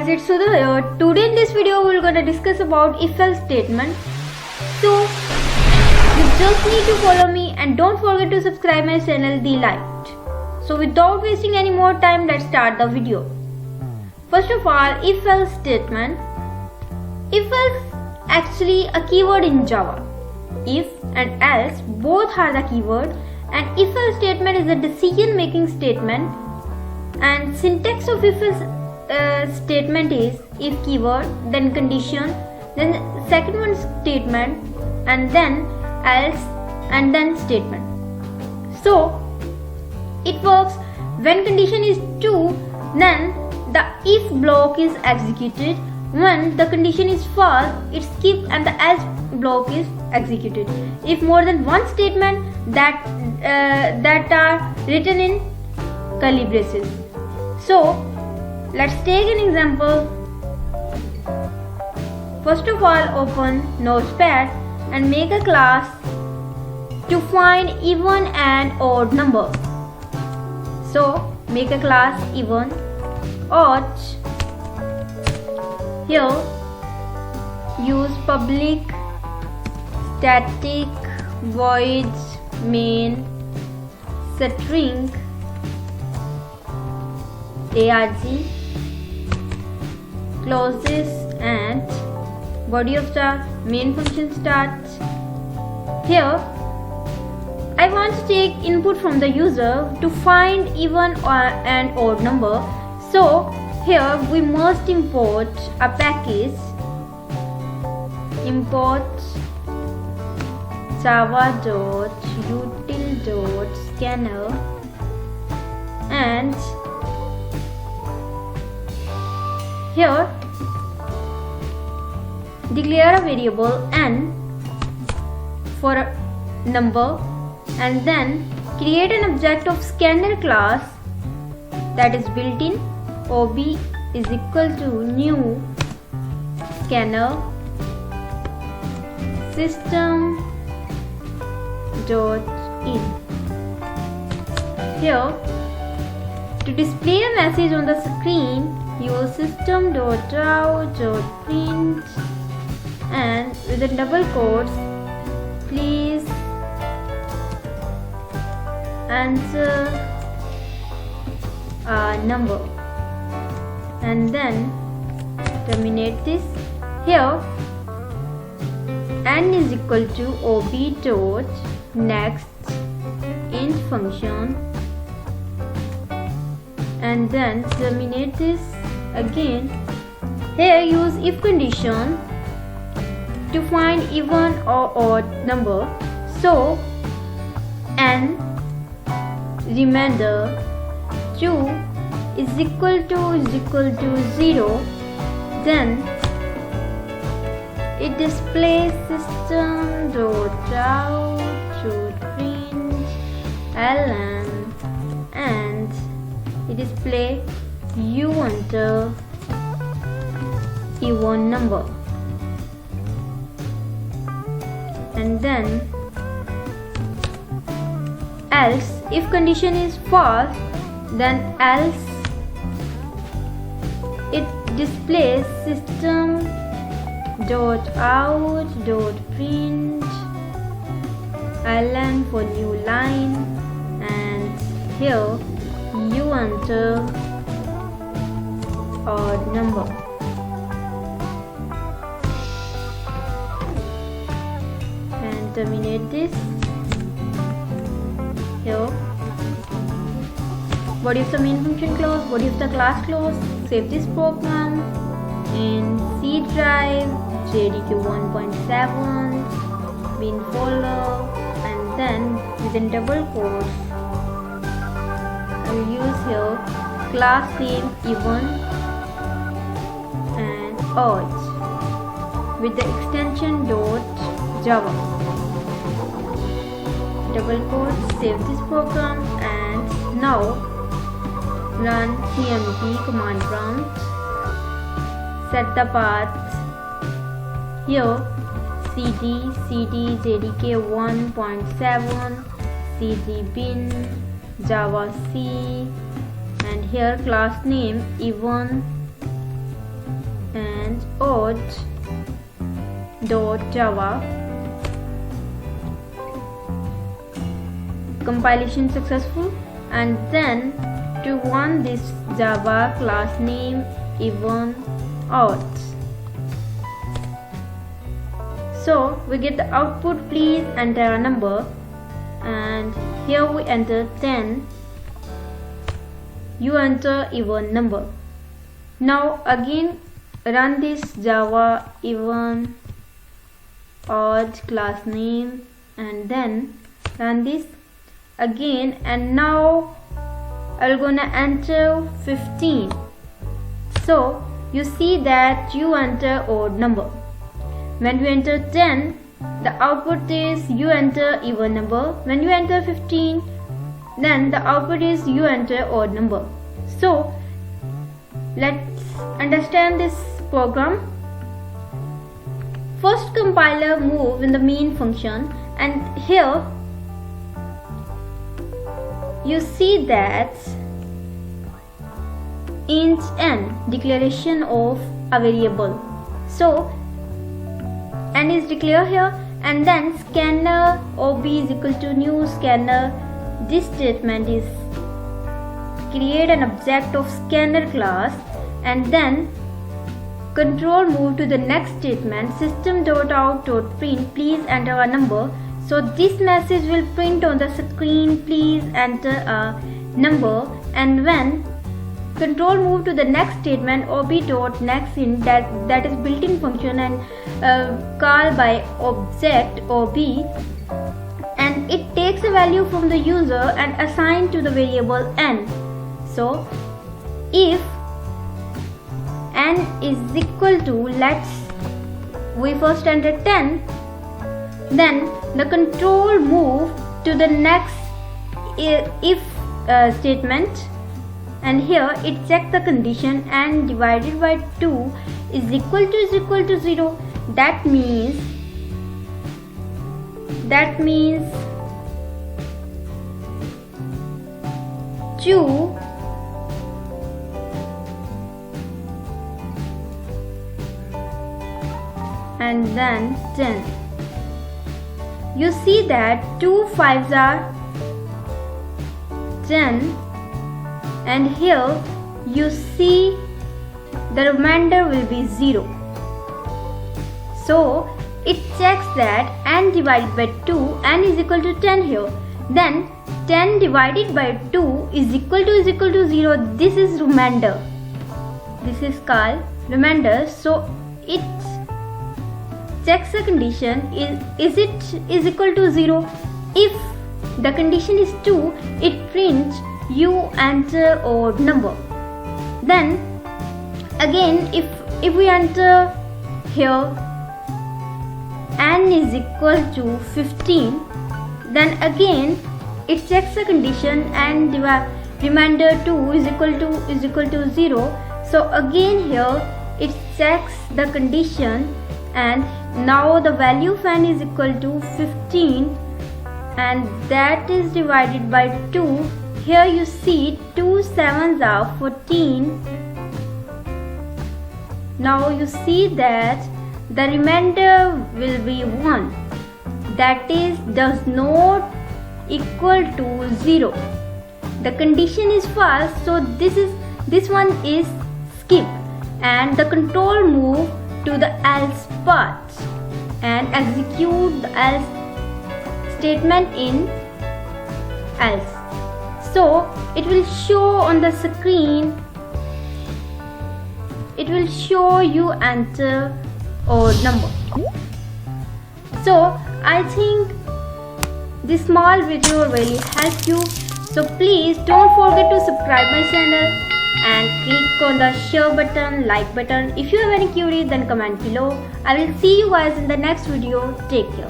guys, it's Huda here. Today in this video we're gonna discuss about if-else statement. So you just need to follow me and don't forget to subscribe my channel The Light. So without wasting any more time, let's start the video. First of all, if-else statement. If-else actually a keyword in Java. If and else both are the keyword, and if-else statement is a decision making statement, and syntax of if-else statement is if keyword, then condition, then second one statement, and then else, and then statement. So it works when condition is true, then the if block is executed. When the condition is false, it skips and the else block is executed. If more than one statement that are written in curly braces. So let's take an example. First of all, open Notepad and make a class to find even and odd number. So make a class even, odd. Here use public static void main string arg closes and body of the main function starts. Here I want to take input from the user to find even and odd number. So here we must import a package, import java.util.scanner, and here declare a variable n for a number, and then create an object of scanner class that is built in. Ob is equal to new scanner system dot in. Here to display a message on the screen, use system dot out dot print, and with the double quotes, please answer a number, and then terminate this. Here n is equal to ob dot next int function, and then terminate this again. Here use if condition to find even or odd number. So n remainder true is equal to 0, then it displays system dot out dot print ln, and it display you enter even number, and then else if condition is false, then else it displays system dot out dot print ln for new line, and here you enter odd number, and terminate this. Here body of the main function clause, body of the class clause. Save this program in C drive, JDK 1.7 bin folder, and then within double quotes I will use here class name even and odd with the extension .java. Double quotes, save this program, and now run cmd command prompt, set the path. Here cd jdk 1.7 cd bin java c, and here class name even odd.java. Compilation successful, and then to run this Java class name even odd. So we get the output, please enter a number, and here we enter 10. You enter even number. Now again run this Java even odd class name, and then run this again, and now I'm gonna enter 15. So you see that you enter odd number. When you enter 10, the output is you enter even number. When you enter 15, then the output is you enter odd number. So let's understand this program. First, compiler move in the main function, and here you see that int n, declaration of a variable. So n is declared here, and then scanner ob is equal to new scanner. This statement is create an object of scanner class, and then control move to the next statement, system.out.print, please enter a number. So this message will print on the screen, please enter a number. And when control move to the next statement, ob.nextInt, that is built-in function and called by object ob, and it takes a value from the user and assign to the variable n. So if n is equal to, we first enter 10, then the control move to the next if statement, and here it checks the condition, and divided by 2 is equal to 0. That means 2 and then 10. You see that 2 5s are 10, and here you see the remainder will be 0. So it checks that n divided by 2, n is equal to 10 here. Then 10 divided by 2 is equal to 0. This is remainder. This is called remainder. So it checks the condition, is equal to 0. If the condition is 2, it prints you enter odd number. Then again if we enter here n is equal to 15, then again it checks the condition, and remainder 2 is equal to 0. So again here it checks the condition, and now the value of n is equal to 15, and that is divided by 2. Here you see 2 7s are 14. Now you see that the remainder will be 1, that is does not equal to 0. The condition is false, so this one is skip, and the control move to the else part and execute the else statement in else. So it will show on the screen, it will show you enter odd number. So I think this small video really helped you. So please don't forget to subscribe my channel and click on the share button, like button. If you have any query, then comment below. I will see you guys in the next video. Take care.